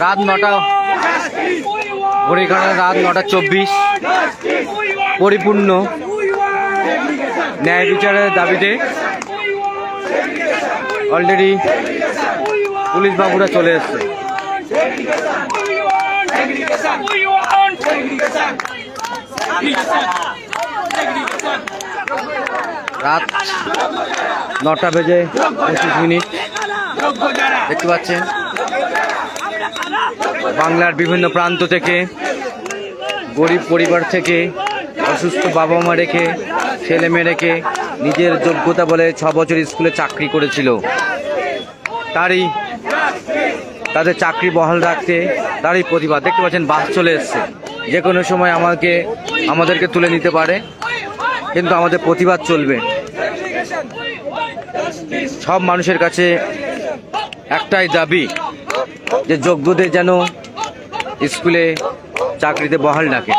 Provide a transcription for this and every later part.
রাত 9টা, ঘড়ির রাত 9:24। পরিপূর্ণ ন্যায় বিচারের দাবিতে অলরেডি পুলিশ বাবুরা চলে এসছে। রাত 9:25। দেখতে পাচ্ছেন বাংলার বিভিন্ন প্রান্ত থেকে, গরিব পরিবার থেকে, অসুস্থ বাবা মা রেখে, ছেলে মেয়ে রেখে, নিজের যোগ্যতা বলে 6 বছর স্কুলে চাকরি করেছিল, তাদের চাকরি বহাল রাখতে তারই প্রতিবাদ। দেখতে পাচ্ছেন বাস চলে এসছে, যে কোনো সময় আমাদেরকে তুলে নিতে পারে, কিন্তু আমাদের প্রতিবাদ চলবে। সব মানুষের কাছে একটাই দাবি যে যোগ্যদের যেন স্কুলে চাকরিতে বহাল রাখে।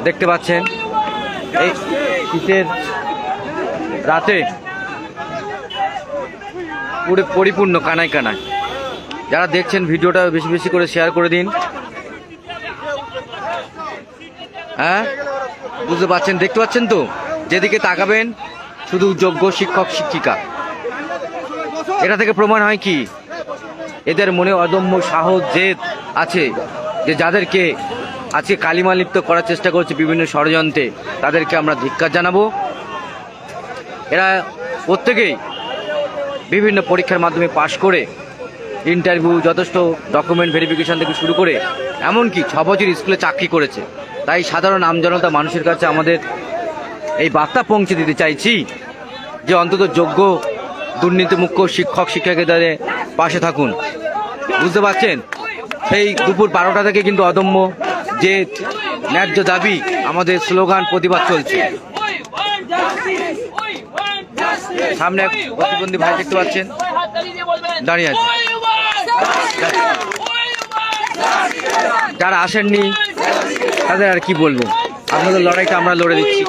দেখতে পাচ্ছেন এই শীতের রাতে পুরো পরিপূর্ণ কানায় কানায়। যারা দেখছেন ভিডিওটা বেশি বেশি করে শেয়ার করে দিন। হ্যাঁ, বুঝতে পারছেন, দেখতে পাচ্ছেন তো, যেদিকে তাকাবেন শুধু যোগ্য শিক্ষক শিক্ষিকা। এটা থেকে প্রমাণ হয় কি এদের মনে অদম্য সাহস জেদ আছে, যে যাদেরকে আজকে কালিমা লিপ্ত করার চেষ্টা করছে বিভিন্ন ষড়যন্ত্রে, তাদেরকে আমরা ধিক্কার জানাবো। এরা প্রত্যেকেই বিভিন্ন পরীক্ষার মাধ্যমে পাশ করে, ইন্টারভিউ, যথেষ্ট ডকুমেন্ট ভেরিফিকেশন থেকে শুরু করে এমনকি 6 বছর স্কুলে চাকরি করেছে। তাই সাধারণ আমজনতা মানুষের কাছে আমাদের এই বার্তা পৌঁছে দিতে চাইছি যে অন্তত যোগ্য দুর্নীতিমুক্ত শিক্ষক শিক্ষিকাদের পাশে থাকুন। বুঝতে পারছেন, সেই দুপুর 12টা থেকে কিন্তু অদম্য যে ন্যায্য দাবি, আমাদের স্লোগান, প্রতিবাদ চলছে। সামনে এক প্রতিবন্ধী ভাই দেখতে পাচ্ছেন দাঁড়িয়ে আছে। যারা আসেননি তাদের আর কি বলবো, আপনাদের লড়াইটা আমরা লড়ে দিচ্ছি।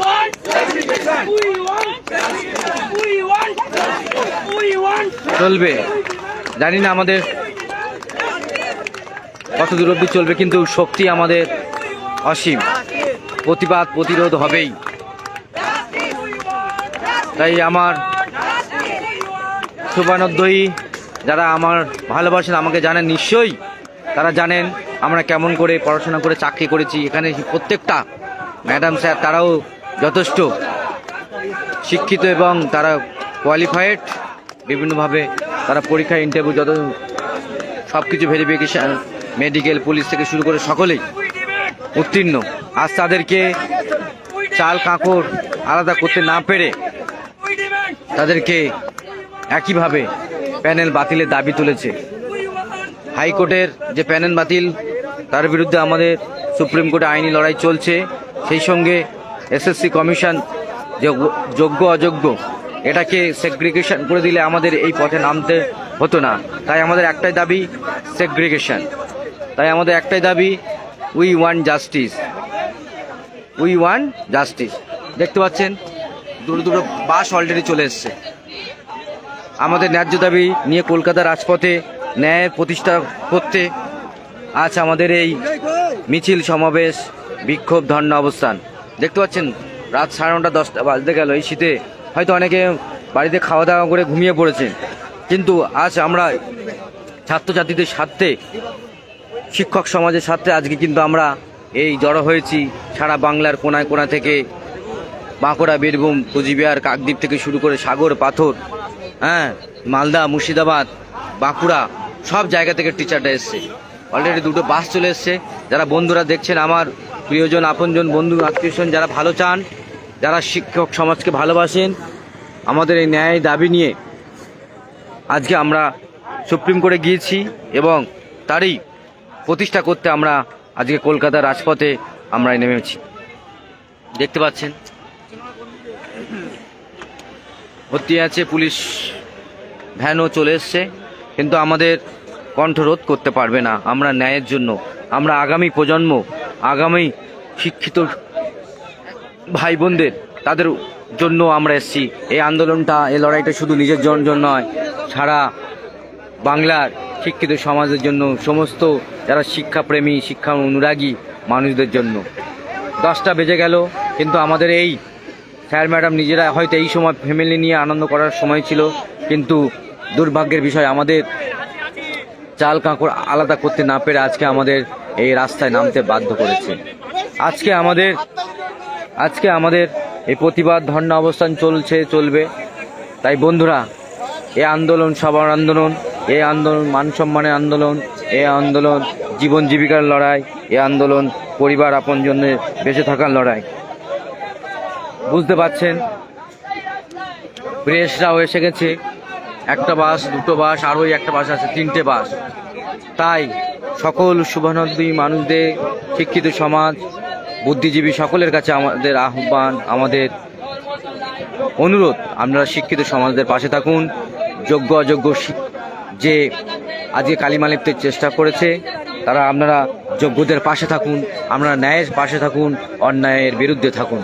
চলবে, জানি না আমাদের কত দূর অবধি চলবে, কিন্তু শক্তি আমাদের অসীম। প্রতিবাদ প্রতিরোধ হবেই। তাই আমার শুভানুধ্যায়ী যারা আমার ভালোবাসেন, আমাকে জানেন নিশ্চয়ই, তারা জানেন আমরা কেমন করে পড়াশোনা করে চাকরি করেছি। এখানে প্রত্যেকটা ম্যাডাম স্যার তারাও যথেষ্ট শিক্ষিত এবং তারা কোয়ালিফাইড। বিভিন্নভাবে তারা পরীক্ষা, ইন্টারভিউ, সব কিছু ভেরিফিকেশান, মেডিকেল, পুলিশ থেকে শুরু করে সকলেই উত্তীর্ণ। আজ তাদেরকে চাল কাঁকড় আলাদা করতে না পেরে তাদেরকে একইভাবে প্যানেল বাতিলের দাবি তুলেছে। হাইকোর্টের যে প্যানেল বাতিল, তার বিরুদ্ধে আমাদের সুপ্রিম কোর্টে আইনি লড়াই চলছে। সেই সঙ্গে এসএসসি কমিশন যে যোগ্য অযোগ্য এটাকে সেগ্রিগেশন করে দিলে আমাদের এই পথে নামতে হতো না। তাই আমাদের একটাই দাবি, সেগ্রিগেশন। তাই আমাদের একটাই দাবি, we want justice, we want justice. দেখতে পাচ্ছেন দূর দূর বাস অলরেডি চলে এসছে। আমাদের ন্যায্য দাবি নিয়ে কলকাতার রাজপথে ন্যায় প্রতিষ্ঠা করতে আজ আমাদের এই মিছিল, সমাবেশ, বিক্ষোভ, ধর্ণা অবস্থান। দেখতে পাচ্ছেন রাত 9:30 10টা বাজতে গেল। এই শীতে হয়তো অনেকে বাড়িতে খাওয়া দাওয়া করে ঘুমিয়ে পড়েছেন, কিন্তু আজ আমরা ছাত্রছাত্রীদের স্বার্থে, শিক্ষক সমাজের স্বার্থে আজকে কিন্তু আমরা এই জড়ো হয়েছি। সারা বাংলার কোনায় কোনা থেকে, বাঁকুড়া, বীরভূম, কুচবিহার, কাকদ্বীপ থেকে শুরু করে সাগর, পাথর, হ্যাঁ, মালদা, মুর্শিদাবাদ, বাঁকুড়া, সব জায়গা থেকে টিচাররা এসছে। অলরেডি 2টো বাস চলে এসছে। যারা বন্ধুরা দেখছেন, আমার প্রিয়জন, আপনজন, বন্ধু, আত্মীয়স্বজন, যারা ভালো চান, যারা শিক্ষক সমাজকে ভালোবাসেন, আমাদের এই ন্যায় দাবি নিয়ে আজকে আমরা সুপ্রিম কোর্টে গিয়েছি এবং তারই প্রতিষ্ঠা করতে আমরা আজকে কলকাতার রাজপথে আমরা নেমেছি। দেখতে পাচ্ছেন ভর্তি আছে, পুলিশ ভ্যানও চলে এসছে, কিন্তু আমাদের কণ্ঠরোধ করতে পারবে না। আমরা ন্যায়ের জন্য, আমরা আগামী প্রজন্ম, আগামী শিক্ষিত ভাই বোনদের, তাদের জন্য আমরা এসেছি। এই আন্দোলনটা, এই লড়াইটা শুধু নিজের জন্য নয়, সারা বাংলার শিক্ষিত সমাজের জন্য, সমস্ত যারা শিক্ষাপ্রেমী, শিক্ষা অনুরাগী মানুষদের জন্য। 10টা বেজে গেল, কিন্তু আমাদের এই স্যার ম্যাডাম নিজেরা হয়তো এই সময় ফ্যামিলি নিয়ে আনন্দ করার সময় ছিল, কিন্তু দুর্ভাগ্যের বিষয় আমাদের চাল কাঁকড় আলাদা করতে না পেরে আজকে আমাদের এই রাস্তায় নামতে বাধ্য করেছে। আজকে আমাদের এই প্রতিবাদ ধর্ণা অবস্থান চলবে। তাই বন্ধুরা, এই আন্দোলন সবার আন্দোলন, এই আন্দোলন মান সম্মানের আন্দোলন, এই আন্দোলন জীবন জীবিকার লড়াই, এই আন্দোলন পরিবার আপনজনের বেঁচে থাকার লড়াই। বুঝতে পারছেন, প্রেসরাও এসে গেছে, একটা বাস, দুটো বাস, আরও একটা বাস আছে, 3টে বাস। তাই সকল শুভানন্দী মানুষদের, শিক্ষিত সমাজ, বুদ্ধিজীবী সকলের কাছে আমাদের আহ্বান, আমাদের অনুরোধ, আপনারা শিক্ষিত সমাজদের পাশে থাকুন। যোগ্য অযোগ্য যে আজকে কালিমা লিপ্তে চেষ্টা করেছে, আপনারা যোগ্যদের পাশে থাকুন, আপনারা ন্যায়ের পাশে থাকুন, অন্যায়ের বিরুদ্ধে থাকুন।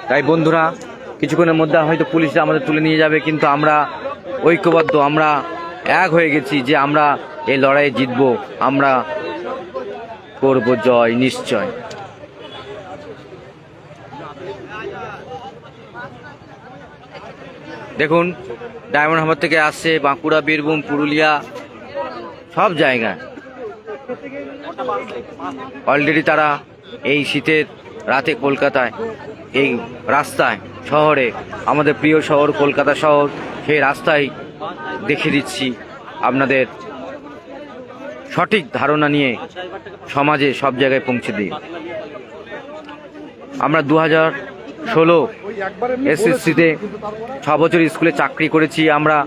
তাই বন্ধুরা, কিছুক্ষণের মধ্যে হয়তো পুলিশরা আমাদের তুলে নিয়ে যাবে, কিন্তু আমরা ঐক্যবদ্ধ, আমরা এক হয়ে গেছি যে আমরা এই লড়াইয়ে জিতব, আমরা করব জয় নিশ্চয়। দেখুন, ডায়মন্ড হারবার থেকে আসছে, বাঁকুড়া, বীরভূম, পুরুলিয়া, সব জায়গায় অলরেডি তারা এই শীতের রাতে কলকাতায়, এই রাস্তায়, শহরে, আমাদের প্রিয় শহর কলকাতা শহর, সেই রাস্তায় দেখে দিচ্ছি আপনাদের সঠিক ধারণা নিয়ে সমাজে সব জায়গায় পৌঁছে দিই। আমরা 2016 এসএসসিতে 6 বছর স্কুলে চাকরি করেছি, আমরা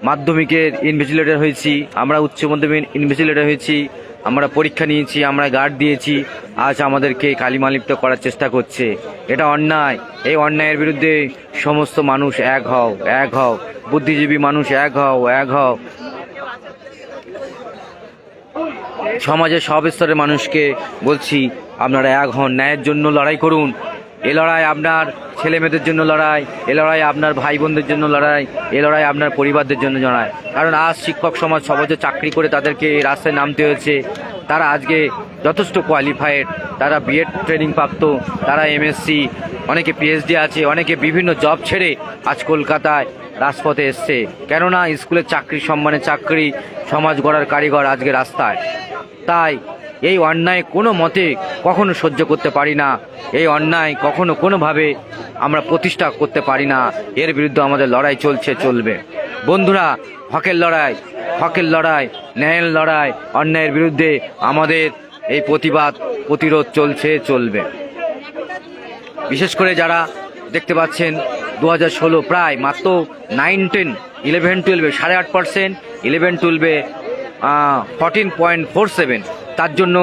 মাধ্যমিকের ইনভিজিলেটর হয়েছি, আমরা উচ্চ মাধ্যমিক ইনভিজিলেটর হয়েছি, আমরা পরীক্ষা নিয়েছি, আমরা গার্ড দিয়েছি। আজ আমাদেরকে কালিমা লিপ্ত করার চেষ্টা করছে, এটা অন্যায়। এই অন্যায়ের বিরুদ্ধে সমস্ত মানুষ এক হও, এক হও, বুদ্ধিজীবী মানুষ এক হও, এক হও। সমাজের সব স্তরের মানুষকে বলছি, আপনারা এক হন, ন্যায়ের জন্য লড়াই করুন। এ লড়াই আপনার ছেলে মেয়েদের জন্য লড়াই, এ লড়াই আপনার ভাই বোনদের জন্য লড়াই, এ লড়াই আপনার পরিবারদের জন্য লড়াই। কারণ আজ শিক্ষক সমাজ 6 বছর চাকরি করে তাদেরকে এই রাস্তায় নামতে হয়েছে। তারা আজকে যথেষ্ট কোয়ালিফাইড, তারা বিএড ট্রেনিং প্রাপ্ত, তারা এমএসসি, অনেকে পিএইচডি আছে, অনেকে বিভিন্ন জব ছেড়ে আজ কলকাতায় রাজপথে এসছে। কেননা স্কুলের চাকরি, সম্মানের চাকরি, সমাজ গড়ার কারিগর আজকে রাস্তায়। তাই এই অন্যায় কোনো মতে কখনো সহ্য করতে পারি না, এই অন্যায় কখনো কোনোভাবে আমরা প্রতিষ্ঠা করতে পারি না। এর বিরুদ্ধে আমাদের লড়াই চলবে। বন্ধুরা, হকের লড়াই, ন্যায়ের লড়াই, অন্যায়ের বিরুদ্ধে আমাদের এই প্রতিরোধ চলবে। বিশেষ করে যারা দেখতে পাচ্ছেন 2016 প্রায় মাত্র 9, 10, 11, 12 8.5%, 11, 12 14.47, তার জন্য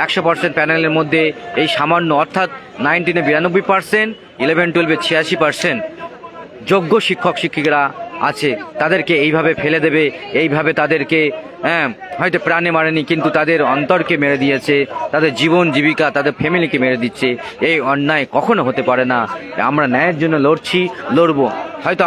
100% প্যানেলের মধ্যে এই সামান্য, অর্থাৎ 19-এ 92%, 11, 12-এ 86% যোগ্য শিক্ষক শিক্ষিকারা আছে। তাদেরকে এইভাবে ফেলে দেবে, এইভাবে তাদেরকে হয়তো প্রাণে মারেনি, কিন্তু তাদের অন্তরকে মেরে দিয়েছে, তাদের জীবন জীবিকা, তাদের ফ্যামিলিকে মেরে দিচ্ছে। এই অন্যায় কখনো হতে পারে না। আমরা ন্যায়ের জন্য লড়বো। হয়তো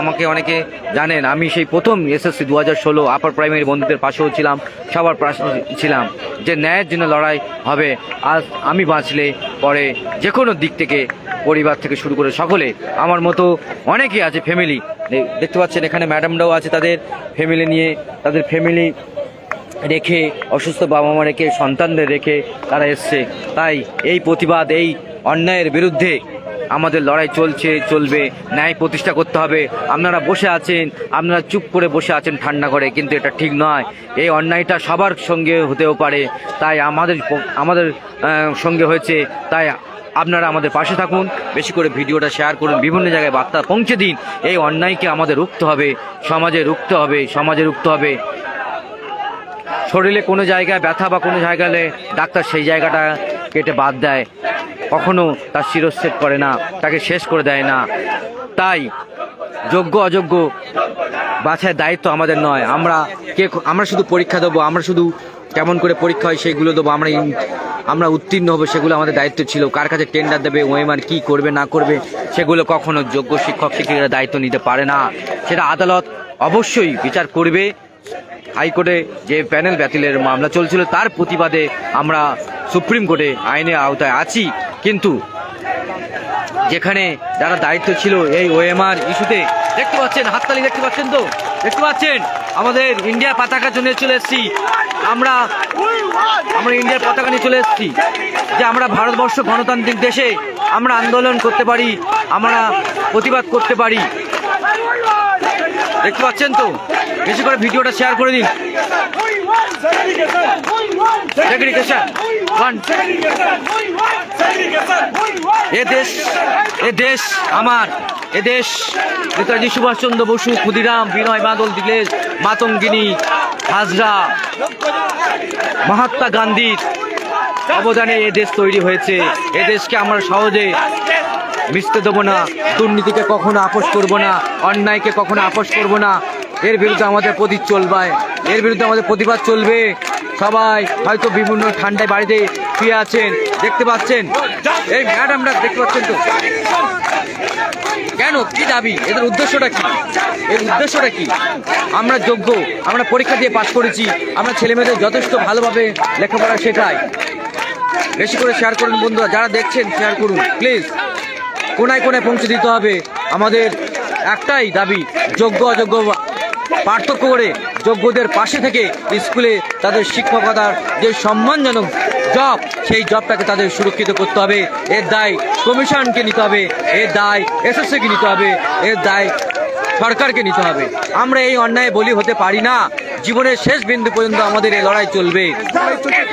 আমাকে অনেকে জানেন, আমি সেই প্রথম এসএসসি 2016 আপার প্রাইমারি বন্ধুদের পাশেও ছিলাম, সবার পাশে ছিলাম, যে ন্যায়ের জন্য লড়াই হবে। আজ আমি বাঁচলে পরে যে কোনো দিক থেকে, পরিবার থেকে শুরু করে সকলে, আমার মতো অনেকেই আছে, ফ্যামিলি দেখতে পাচ্ছেন এখানে ম্যাডামরাও আছে, তাদের ফ্যামিলি নিয়ে, তাদের ফ্যামিলি রেখে, অসুস্থ বাবা মা রেখে, সন্তানদের রেখে তারা এসছে। তাই এই প্রতিবাদ, এই অন্যায়ের বিরুদ্ধে আমাদের লড়াই চলবে। ন্যায় প্রতিষ্ঠা করতে হবে। আপনারা বসে আছেন, আপনারা চুপ করে বসে আছেন ঠান্ডা করে, কিন্তু এটা ঠিক নয়। এই অন্যায়টা সবার সঙ্গে হতেও পারে, তাই আমাদের সঙ্গে হয়েছে। তাই আপনারা আমাদের পাশে থাকুন, বেশি করে ভিডিওটা শেয়ার করুন, বিভিন্ন জায়গায় বার্তা পৌঁছে দিন। এই অন্যায়কে আমাদের রুখতে হবে, সমাজে রুখতে হবে। শরীরে কোনো জায়গায় ব্যথা বা কোনো জায়গায় ডাক্তার সেই জায়গাটা কেটে বাদ দেয়, কখনো তার শিরচ্ছেদ করে না, তাকে শেষ করে দেয় না। তাই যোগ্য অযোগ্য বাছাইয়ের দায়িত্ব আমাদের নয়। আমরা শুধু পরীক্ষা দেবো, আমরা শুধু কেমন করে পরীক্ষা হয় সেগুলো দেবো, আমরা উত্তীর্ণ হবো, সেগুলো আমাদের দায়িত্ব ছিল। কার কাছে টেন্ডার দেবে, ওএমআর কি করবে না করবে, সেগুলো কখনো যোগ্য শিক্ষক শিক্ষিকারা দায়িত্ব নিতে পারে না। সেটা আদালত অবশ্যই বিচার করবে, হাইকোর্টে যে প্যানেল বাতিলের মামলা চলছিল তার প্রতিবাদে আমরা সুপ্রিম কোর্টে আইনের আওতায় আছি। কিন্তু যেখানে যারা দায়িত্ব ছিল এই ওএমআর ইস্যুতে, দেখতে পাচ্ছেন হাততালি, দেখতে পাচ্ছেন তো, দেখতে পাচ্ছেন আমাদের ইন্ডিয়ার পতাকা নিয়ে চলে এসেছি। আমরা ইন্ডিয়ার পতাকা নিয়ে চলে এসেছি যে আমরা ভারতবর্ষ গণতান্ত্রিক দেশে আমরা আন্দোলন করতে পারি, আমরা প্রতিবাদ করতে পারি। দেখতে পাচ্ছেন তো, বেশি করে ভিডিওটা শেয়ার করে দিন। এ দেশ আমার, এ দেশ নেতাজি সুভাষচন্দ্র বসু, ক্ষুদিরাম, বিনয় বাদল, দীনেশ, মাতঙ্গিনী হাজরা, মহাত্মা গান্ধীর অবদানে এ দেশ তৈরি হয়েছে। এ দেশকে আমরা সহজে মিশতে দেবো না, দুর্নীতিকে কখনো আপোষ করব না, অন্যায়কে কখনো আপোষ করব না। এর বিরুদ্ধে আমাদের প্রতিবাদ চলবে। সবাই হয়তো বিভিন্ন ঠান্ডায় বাড়িতে শুয়ে আছেন, দেখতে পাচ্ছেন এই ম্যাডামরা, দেখতে পাচ্ছেন তো কেন, কি দাবি, এদের উদ্দেশ্যটা কি, এর উদ্দেশ্যটা কি? আমরা যোগ্য, আমরা পরীক্ষা দিয়ে পাস করেছি, আমরা ছেলেমেয়েদের যথেষ্ট ভালোভাবে লেখাপড়া শেখাই। বেশি করে শেয়ার করুন বন্ধুরা, যারা দেখছেন শেয়ার করুন প্লিজ। কোনায় কোনায় পৌঁছে দিতে হবে। আমাদের একটাই দাবি, যোগ্য অযোগ্য পার্থক্য করে যোগ্যদের পাশে থেকে স্কুলে তাদের শিক্ষকতার যে সম্মানজনক জব, সেই জবটাকে তাদের সুরক্ষিত করতে হবে। এর দায় কমিশনকে নিতে হবে, এর দায় এসএসসিকে নিতে হবে, এর দায় সরকারকে নিতে হবে। আমরা এই অন্যায় বলি হতে পারি না। জীবনের শেষ বিন্দু পর্যন্ত আমাদের এই লড়াই চলবে।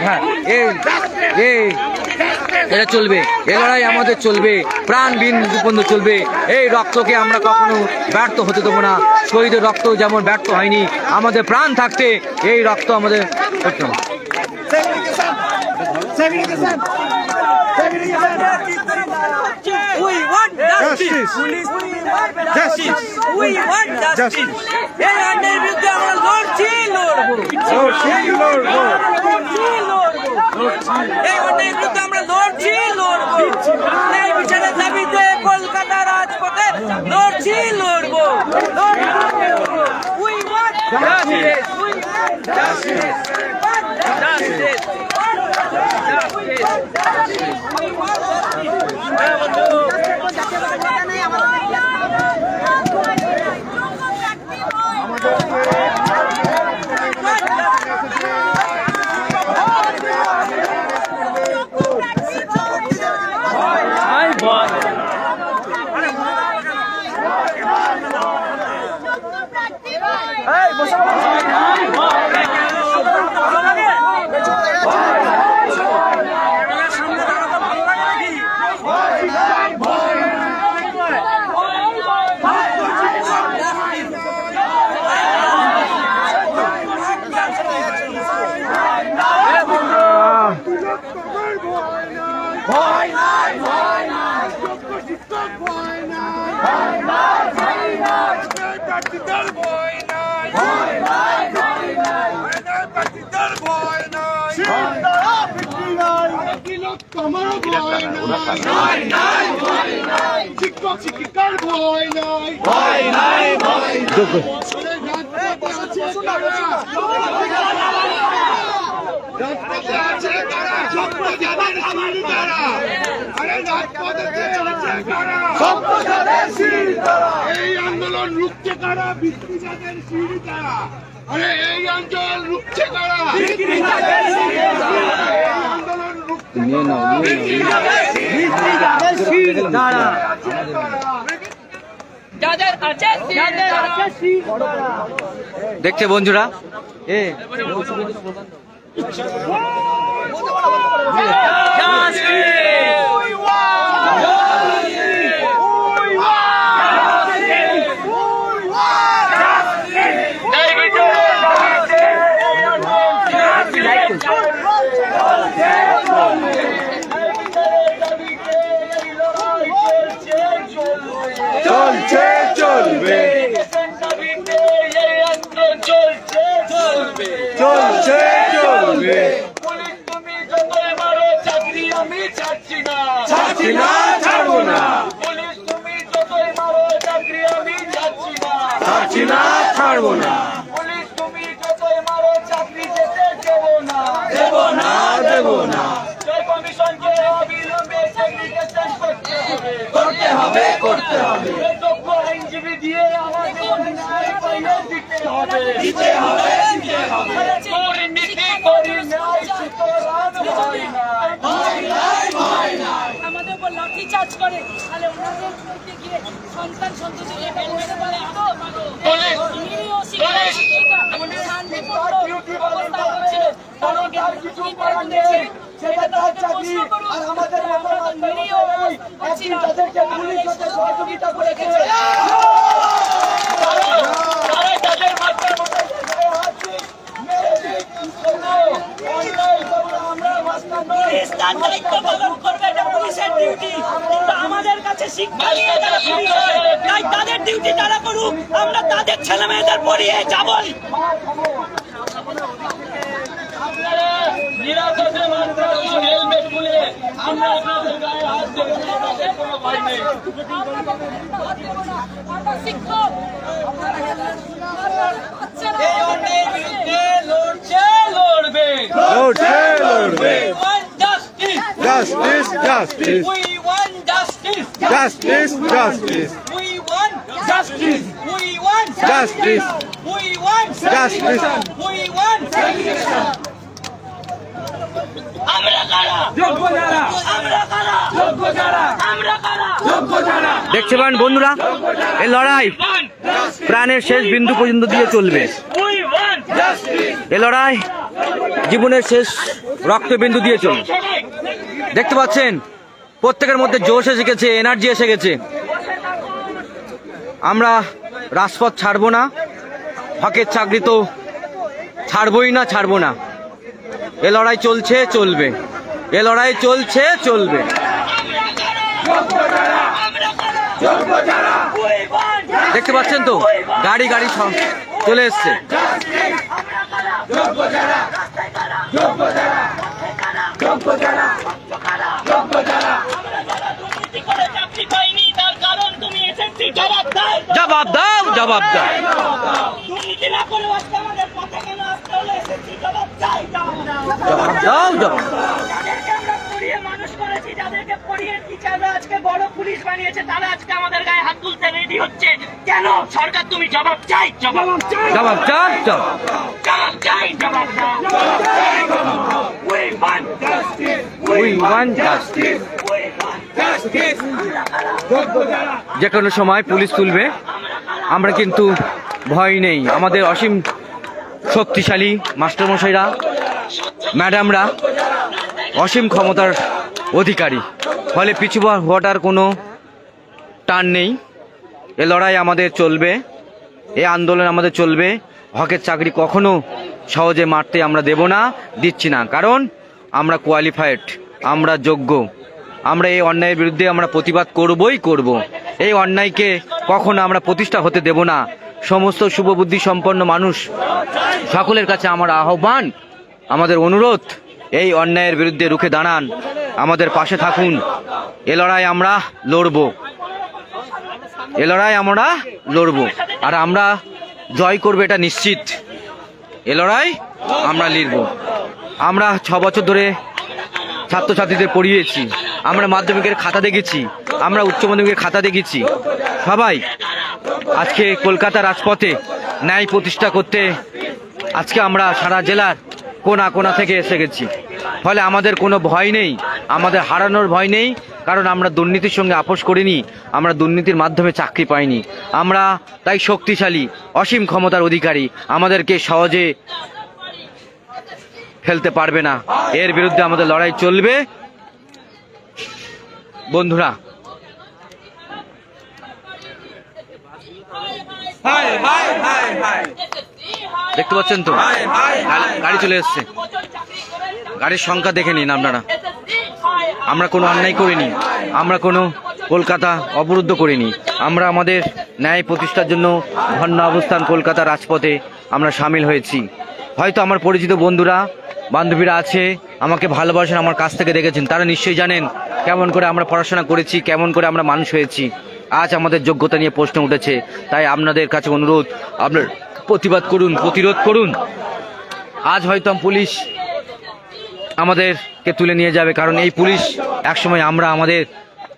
হ্যাঁ, এটা চলবে, এ লড়াই আমাদের চলবে, প্রাণ বিন্দু পর্যন্ত চলবে। এই রক্তকে আমরা কখনো ব্যর্থ হতে দেবো না। শহীদের রক্ত যেমন ব্যর্থ হয়নি, আমাদের প্রাণ থাকতে এই রক্ত আমাদের কলকাতা রাজপথে লড়ছি, লড়বো। শিক্ষক শিক্ষিকার ভয় নাই, এই আন্দোলন রুখছে কারা, বিক্রিজাদের সিঁড়ি তারা। আরে এই অঞ্চল রুখছে কারা, আন্দোলন রুখছে দেখছে বন্ধুরা। চলছে চলবে, চলছে চলবে, ছাড়ছি না, ছাড়বো না, ছাড়ছি না, ছাড়বো না। আমাদের উপর লাঠি চার্জ করে, তাহলে ওনাদের বিরুদ্ধে গিয়ে সন্তান সন্ততিকে বলতে পারে নিরীহ শিক্ষার্থীরা শান্তিপূর্ণ অবস্থান করছিল, তাদেরকে কি করে দিয়েছে সেটা তাদেরকে প্রশ্ন করুন। আমরা নিরীহ ছিলাম, পুলিশ হতে সহযোগিতা করে গেছে। আমাদের কাছে শিক্ষা নিয়ে তারা পুলিশ হবে, তাই তাদের ডিউটি তারা করুক, আমরা তাদের ছেলে মেয়েদের পড়িয়ে যাবই। নিরাপদে মাত্র হেলমেট খুলে আমরা আপনাদের গায়ে হাত দেবো না, তাদের কোনো ভয় নেই। আমরা শিক্ষক, এই অন্যায়ের বিরুদ্ধে লড়ছে লড়বে। We want justice. Justice, justice, We want justice. justice, justice, We want justice. We want justice, We want justice. We want আমরা কারা, আমরা কারা, আমরা কারা। দেখতে পান বন্ধুরা, এই লড়াই প্রাণের শেষ বিন্দু পর্যন্ত দিয়ে চলবে। এই লড়াই জীবনের শেষ রক্তবিন্দু দিয়ে চলবে। দেখতে পাচ্ছেন প্রত্যেকের মধ্যে জোশ এসে গেছে, এনার্জি এসে গেছে। আমরা রাজপথ ছাড়বো না, হকের চাকরি তো ছাড়বই না, ছাড়বো না। এ লড়াই চলছে, চলবে। এ লড়াই চলছে, চলবে। দেখতে পাচ্ছেন তো গাড়ি গাড়ি সব চলে এসছে। জবাব দাও, জবাব দাও। জবাব দাও, জবাব। মানুষ করেছি, যাদেরকে পড়িয়ে টিচাররা আজকে বড় পুলিশ বানিয়েছে, তারা আজকে আমাদের গায়ে হাত তুলতে রেডি হচ্ছে কেন? সরকার তুমি জবাব চাই, জবাব চাই, জবাব চাই, জবাব। জবাব চাই, জবাব দাও। We want justice. We want justice. We want justice. যে কোনো সময় পুলিশ তুলবে, আমরা কিন্তু ভয় নেই। আমাদের অসীম শক্তিশালী মাস্টারমশাইরা, ম্যাডামরা অসীম ক্ষমতার অধিকারী, ফলে পিছু হওয়াটার কোনো টান নেই। এ লড়াই আমাদের চলবে, এ আন্দোলন আমাদের চলবে। হকের চাকরি কখনো সহজে মারতে আমরা দেব না, দিচ্ছি না। কারণ আমরা কোয়ালিফাইড, আমরা যোগ্য। আমরা এই অন্যায়ের বিরুদ্ধে আমরা প্রতিবাদ করবই করব। এই অন্যায়কে কখনো আমরা প্রতিষ্ঠা হতে দেব না। সমস্ত শুভবুদ্ধি সম্পন্ন মানুষ সকলের কাছে আমার আহ্বান, আমাদের অনুরোধ, এই অন্যায়ের বিরুদ্ধে রুখে দাঁড়ান, আমাদের পাশে থাকুন। এ লড়াই আমরা লড়ব, এ লড়াই আমরা লড়ব, আর আমরা জয় করব, এটা নিশ্চিত। এ লড়াই আমরা লিখব। আমরা 6 বছর ধরে ছাত্রছাত্রীদের পড়িয়েছি, আমরা মাধ্যমিকের খাতা দেখেছি, আমরা উচ্চ মাধ্যমিকের খাতা দেখেছি। সবাই আজকে কলকাতা রাজপথে ন্যায় প্রতিষ্ঠা করতে আজকে আমরা সারা জেলার কোনা কোনা থেকে এসে গেছি। ফলে আমাদের কোনো ভয় নেই, আমাদের হারানোর ভয় নেই। কারণ আমরা দুর্নীতির সঙ্গে আপোষ করিনি, আমরা দুর্নীতির মাধ্যমে চাকরি পাইনি। আমরা তাই শক্তিশালী, অসীম ক্ষমতার অধিকারী। আমাদেরকে সহজে ফেলতে পারবে না। এর বিরুদ্ধে আমাদের লড়াই চলবে বন্ধুরা। দেখতে পাচ্ছেন তো গাড়ি চলে এসছে, গাড়ির সংখ্যা দেখে নিন আপনারা। আমরা কোনো অন্যায় করিনি, আমরা কোনো কলকাতা অবরুদ্ধ করিনি। আমরা আমাদের ন্যায় প্রতিষ্ঠার জন্য ধর্ণা অবস্থান কলকাতা রাজপথে আমরা সামিল হয়েছি। হয়তো আমার পরিচিত বন্ধুরা বান্ধবীরা আছে, আমাকে ভালোবাসেন, আমার কাছ থেকে দেখেছেন, তারা নিশ্চয়ই জানেন কেমন করে আমরা পড়াশোনা করেছি, কেমন করে আমরা মানুষ হয়েছি। আজ আমাদের যোগ্যতা নিয়ে প্রশ্ন উঠেছে, তাই আপনাদের কাছে অনুরোধ, আপনার প্রতিবাদ করুন, প্রতিরোধ করুন। আজ হয়তো পুলিশ আমাদেরকে তুলে নিয়ে যাবে, কারণ এই পুলিশ একসময় আমরা আমাদের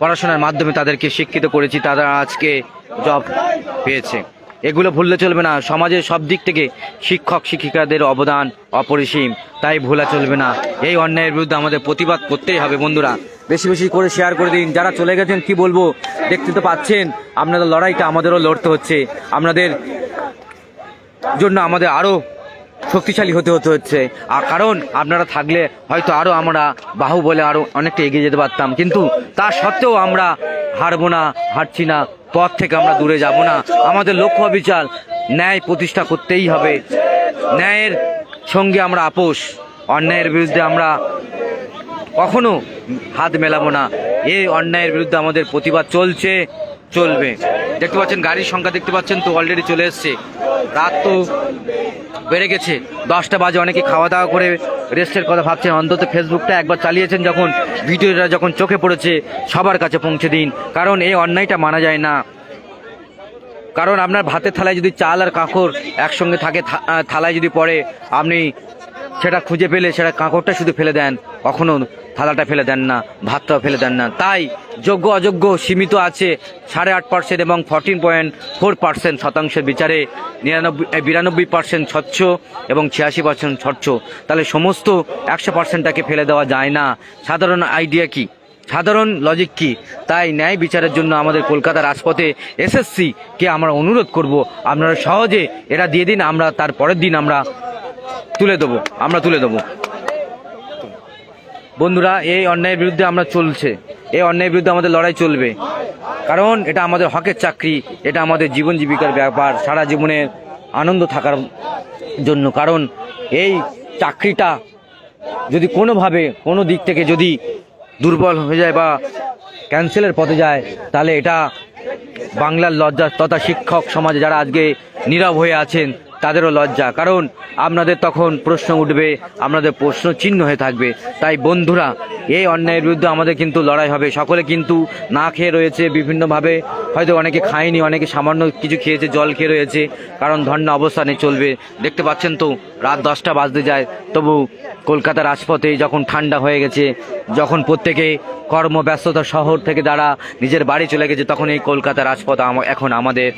পড়াশোনার মাধ্যমে তাদেরকে শিক্ষিত করেছি, তারা আজকে জব পেয়েছে। এগুলো ভুললে চলবে না। সমাজের সব দিক থেকে শিক্ষক শিক্ষিকাদের অবদান অপরিসীম, তাই ভোলা চলবে না। এই অন্যায়ের বিরুদ্ধে আমাদের প্রতিবাদ করতেই হবে। বন্ধুরা বেশি বেশি করে শেয়ার করে দিন। যারা চলে গেছেন কি বলবো, দেখতে তো পাচ্ছেন আপনাদের লড়াইটা আমাদেরও লড়তে হচ্ছে। আপনাদের জন্য আমাদের আরও শক্তিশালী হতে হচ্ছে। আর কারণ আপনারা থাকলে হয়তো আরও আমরা বাহুবলে আরও অনেকটা এগিয়ে যেতে পারতাম, কিন্তু তা সত্ত্বেও আমরা হারবো না, হারছি না, পথ থেকে আমরা দূরে যাব না। আমাদের লক্ষ্য বিচার ন্যায় প্রতিষ্ঠা করতেই হবে। ন্যায়ের সঙ্গে আমরা আপোষ, অন্যায়ের বিরুদ্ধে আমরা কখনো হাত মেলাবো না। এই অন্যায়ের বিরুদ্ধে আমাদের প্রতিবাদ চলবে। দেখতে পাচ্ছেন গাড়ির সংখ্যা দেখতে পাচ্ছেন তো অলরেডি চলে এসছে। রাত তো বেড়ে গেছে, 10টা বাজে। অনেকে খাওয়া দাওয়া করে রেস্টের কথা ভাবছেন। অন্তত ফেসবুকটা একবার চালিয়েছেন, যখন ভিডিওটা যখন চোখে পড়েছে সবার কাছে পৌঁছে দিন, কারণ এই অন্যায়টা মানা যায় না। কারণ আপনার ভাতের থালায় যদি চাল আর কাঁকড় একসঙ্গে থাকে, থালায় যদি পড়ে, আপনি সেটা খুঁজে পেলে সেটা কাঁকড়টা শুধু ফেলে দেন, কখনো থালাটা ফেলে দেন না, ভাতটাও ফেলে দেন না। তাই যোগ্য অযোগ্য সীমিত আছে 8.5% এবং 14.4% শতাংশের বিচারে 92% স্বচ্ছ এবং 86% স্বচ্ছ। তাহলে সমস্ত 100%টাকে ফেলে দেওয়া যায় না। সাধারণ আইডিয়া কি, সাধারণ লজিক কি? তাই ন্যায় বিচারের জন্য আমাদের কলকাতা রাজপথে এসএসসি কে আমরা অনুরোধ করব, আপনারা সহজে এটা দিয়ে দিন। আমরা তার পরের দিন আমরা তুলে দেবো। বন্ধুরা এই অন্যায়ের বিরুদ্ধে এই অন্যায়ের বিরুদ্ধে আমাদের লড়াই চলবে, কারণ এটা আমাদের হকের চাকরি, এটা আমাদের জীবন জীবিকার ব্যাপার, সারা জীবনের আনন্দ থাকার জন্য। কারণ এই চাকরিটা যদি কোনোভাবে কোনো দিক থেকে যদি দুর্বল হয়ে যায় বা ক্যান্সেলের পথে যায়, তাহলে এটা বাংলার লজ্জা তথা শিক্ষক সমাজে যারা আজকে নীরব হয়ে আছেন তাদেরও লজ্জা। কারণ আপনাদের তখন প্রশ্ন উঠবে, আপনাদের প্রশ্ন চিহ্ন হয়ে থাকবে। তাই বন্ধুরা এই অন্যায়ের বিরুদ্ধে আমাদের কিন্তু লড়াই হবে। সকলে কিন্তু না খেয়ে রয়েছে বিভিন্নভাবে, হয়তো অনেকে খায়নি, অনেকে সামান্য কিছু খেয়েছে, জল খেয়ে রয়েছে, কারণ ধর্ণা অবস্থানে চলবে। দেখতে পাচ্ছেন তো রাত 10টা বাজতে যায়, তবু কলকাতা রাজপথে যখন ঠান্ডা হয়ে গেছে, যখন প্রত্যেকে কর্মব্যস্ততা শহর থেকে যারা নিজের বাড়ি চলে গেছে, তখন এই কলকাতা রাজপথ এখন আমাদের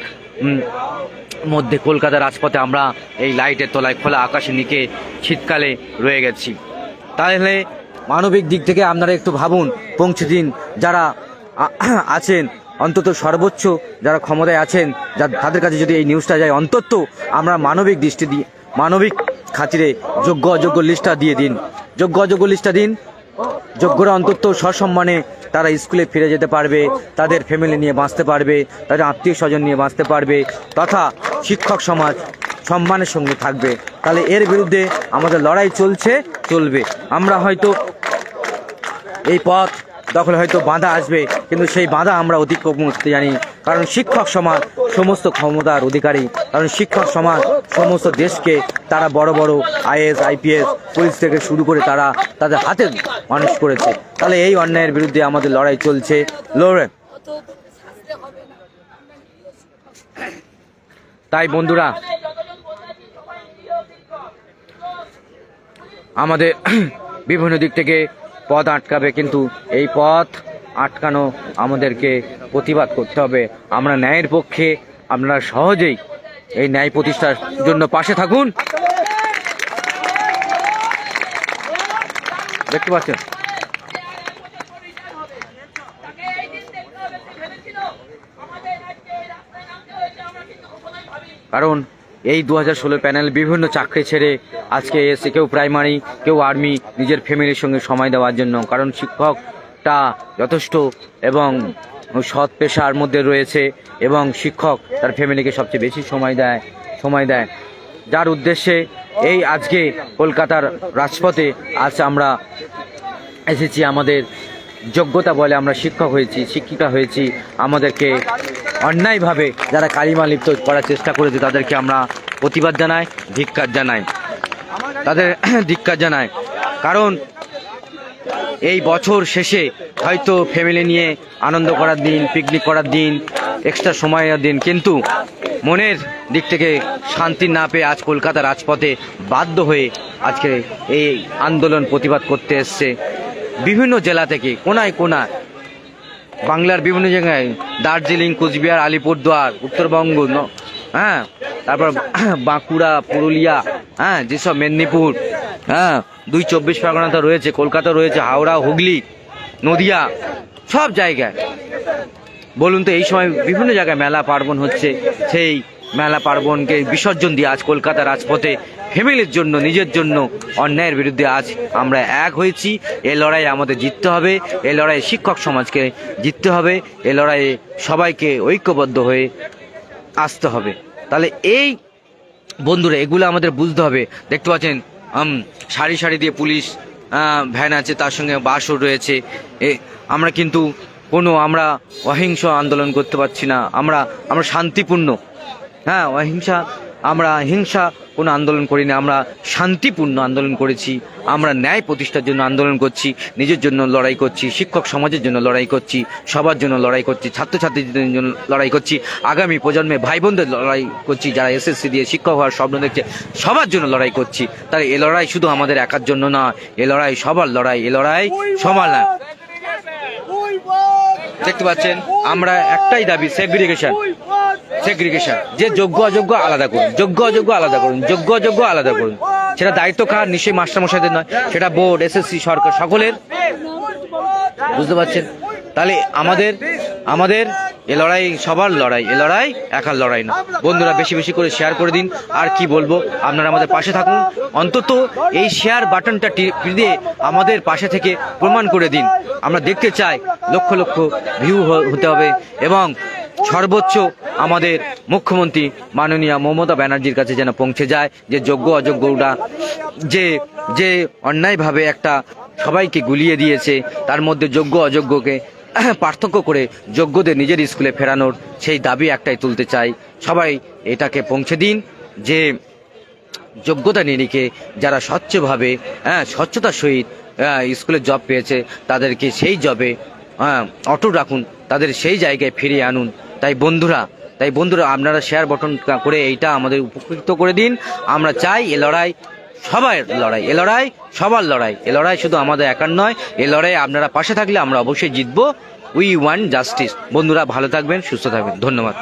মধ্যে। কলকাতা রাজপথে আমরা এই লাইটের তলায় খোলা আকাশের নিচে শীতকালে রয়ে গেছি। তাহলে মানবিক দিক থেকে আপনারা একটু ভাবুন, পৌঁছে দিন। যারা আছেন অন্তত সর্বোচ্চ যারা ক্ষমতায় আছেন, তাদের কাছে যদি এই নিউজটা যায়, অন্তত আমরা মানবিক খাতিরে যোগ্য অযোগ্য লিস্টটা দিয়ে দিন। যোগ্যরা অন্তত সসম্মানে তারা স্কুলে ফিরে যেতে পারবে, তাদের ফ্যামিলি নিয়ে বাঁচতে পারবে, তাদের আত্মীয় স্বজন নিয়ে বাঁচতে পারবে, তথা শিক্ষক সমাজ সম্মানের সঙ্গে থাকবে। তাহলে এর বিরুদ্ধে আমাদের লড়াই চলবে। আমরা হয়তো এই পথ দখলে হয়তো বাধা আসবে, কিন্তু সেই বাধা আমরা অতিক্রম করতে জানি। কারণ শিক্ষক সমাজ সমস্ত ক্ষমতার অধিকারী, কারণ শিক্ষক সমাজ সমস্ত দেশকে তারা বড় বড় IAS IPS পুলিশ থেকে শুরু করে তারা তাদের হাতে মানুষ করেছে। তাহলে এই অন্যায়ের বিরুদ্ধে আমাদের লড়াই চলছে। তাই বন্ধুরা আমাদের বিভিন্ন দিক থেকে পথ আটকাবে, কিন্তু এই পথ আটকানো আমাদেরকে প্রতিবাদ করতে হবে। আমরা ন্যায়ের পক্ষে, আপনারা সহজেই এই ন্যায় প্রতিষ্ঠার জন্য পাশে থাকুন। দেখতে পাচ্ছেন কারণ এই 2016 প্যানেল বিভিন্ন চাকরি ছেড়ে আজকে এসে, কেউ প্রাইমারি, কেউ আর্মি, নিজের ফ্যামিলির সঙ্গে সময় দেওয়ার জন্য। কারণ শিক্ষকটা যথেষ্ট এবং সৎ পেশার মধ্যে রয়েছে, এবং শিক্ষক তার ফ্যামিলিকে সবচেয়ে বেশি সময় দেয়, যার উদ্দেশ্যে এই আজকে কলকাতার রাজপথে আজ আমরা এসেছি। আমাদের যোগ্যতা বলে আমরা শিক্ষক হয়েছি, শিক্ষিকা হয়েছি। আমাদেরকে অন্যায়ভাবে যারা কালিমা লিপ্ত করার চেষ্টা করেছে তাদেরকে আমরা প্রতিবাদ জানাই, ধিক্কার জানাই। কারণ এই বছর শেষে হয়তো ফ্যামিলি নিয়ে আনন্দ করার দিন, পিকনিক করার দিন, এক্সট্রা সময়ের দিন, কিন্তু মনের দিক থেকে শান্তি না পেয়ে আজ কলকাতা রাজপথে বাধ্য হয়ে আজকে এই আন্দোলন প্রতিবাদ করতে এসছে বিভিন্ন জেলা থেকে, কোনায় বাংলার বিভিন্ন জায়গায়, দার্জিলিং, কুচবিহার, আলিপুরদুয়ার, উত্তরবঙ্গ, হ্যাঁ, তারপর বাঁকুড়া, পুরুলিয়া, হ্যাঁ, যেসব মেদিনীপুর, হ্যাঁ, 2 24 পরগনা তো রয়েছে, কলকাতা রয়েছে, হাওড়া, হুগলি, নদিয়া, সব জায়গায় বলুন তো এই সময় বিভিন্ন জায়গায় মেলা পার্বণ হচ্ছে। সেই মেলা পার্বণকে বিসর্জন দিয়ে আজ কলকাতা রাজপথে ফ্যামিলির জন্য, নিজের জন্য অন্যায়ের বিরুদ্ধে আজ আমরা এক হয়েছি। এই লড়াই আমাদের জিততে হবে, এই লড়াই শিক্ষক সমাজকে জিততে হবে, এই লড়াইয়ে সবাইকে ঐক্যবদ্ধ হয়ে আসতে হবে। তাহলে এই বন্ধুরা এগুলো আমাদের বুঝতে হবে। দেখতে পাচ্ছেন সারি সারি দিয়ে পুলিশ ভ্যান আছে, তার সঙ্গে বাসও রয়েছে। আমরা কিন্তু আমরা অহিংস আন্দোলন করতে পারছি না, আমরা শান্তিপূর্ণ, হ্যাঁ, আমরা হিংসা কোনো আন্দোলন করিনি, আমরা শান্তিপূর্ণ আন্দোলন করেছি। আমরা ন্যায় প্রতিষ্ঠার জন্য আন্দোলন করছি, নিজের জন্য লড়াই করছি, শিক্ষক সমাজের জন্য লড়াই করছি, সবার জন্য লড়াই করছি, ছাত্রছাত্রীদের জন্য লড়াই করছি, আগামী প্রজন্মে ভাই বোনদের লড়াই করছি, যারা এসএসসি দিয়ে শিক্ষক হওয়ার স্বপ্ন দেখছে, সবার জন্য লড়াই করছি। তাই এ লড়াই শুধু আমাদের একার জন্য না, এ লড়াই সবার লড়াই, এ লড়াই সবার না। দেখতে পাচ্ছেন আমরা একটাই দাবি, সেগ্রিগেশন। যে যোগ্য অযোগ্য আলাদা করুন, যোগ্য অযোগ্য আলাদা করুন, যোগ্য অযোগ্য আলাদা করুন। সেটা দায়িত্ব কার? নিশ্চয়ই মাস্টারমশাইদের নয়, সেটা বোর্ড, এসএসসি, সরকার, সকলের। বুঝতে পারছেন? তাহলে আমাদের এ লড়াই সবার লড়াই, এ লড়াই একার লড়াই না। বন্ধুরা বেশি বেশি করে শেয়ার করে দিন। আর কি বলবো, আপনারা আমাদের পাশে থাকুন, অন্তত এই শেয়ার বাটনটা টিপে আমাদের পাশে থেকে প্রমাণ করে দিন। আমরা দেখতে চাই লক্ষ লক্ষ ভিউ হতে হবে এবং সর্বোচ্চ আমাদের মুখ্যমন্ত্রী মাননীয় মমতা ব্যানার্জির কাছে যেন পৌঁছে যায়, যে যোগ্য অযোগ্যটা যে অন্যায়ভাবে একটা সবাইকে গুলিয়ে দিয়েছে, তার মধ্যে যোগ্য অযোগ্যকে পার্থক্য করে যোগ্যদের নিজের স্কুলে ফেরানোর সেই দাবি একটাই তুলতে চাই। সবাই এটাকে পৌঁছে দিন যে যোগ্যতা নিরিখে যারা স্বচ্ছভাবে, স্বচ্ছতার সহিত স্কুলে জব পেয়েছে, তাদেরকে সেই জবে অটুট রাখুন, তাদের সেই জায়গায় ফিরিয়ে আনুন। তাই বন্ধুরা আপনারা শেয়ার বটন করে এইটা আমাদের উপকৃত করে দিন। আমরা চাই এ লড়াই সবার লড়াই, এ লড়াই সবার লড়াই, এ লড়াই শুধু আমাদের একার নয়। এ লড়াই আপনারা পাশে থাকলে আমরা অবশ্যই জিতবো। We want justice. বন্ধুরা ভালো থাকবেন, সুস্থ থাকবেন, ধন্যবাদ।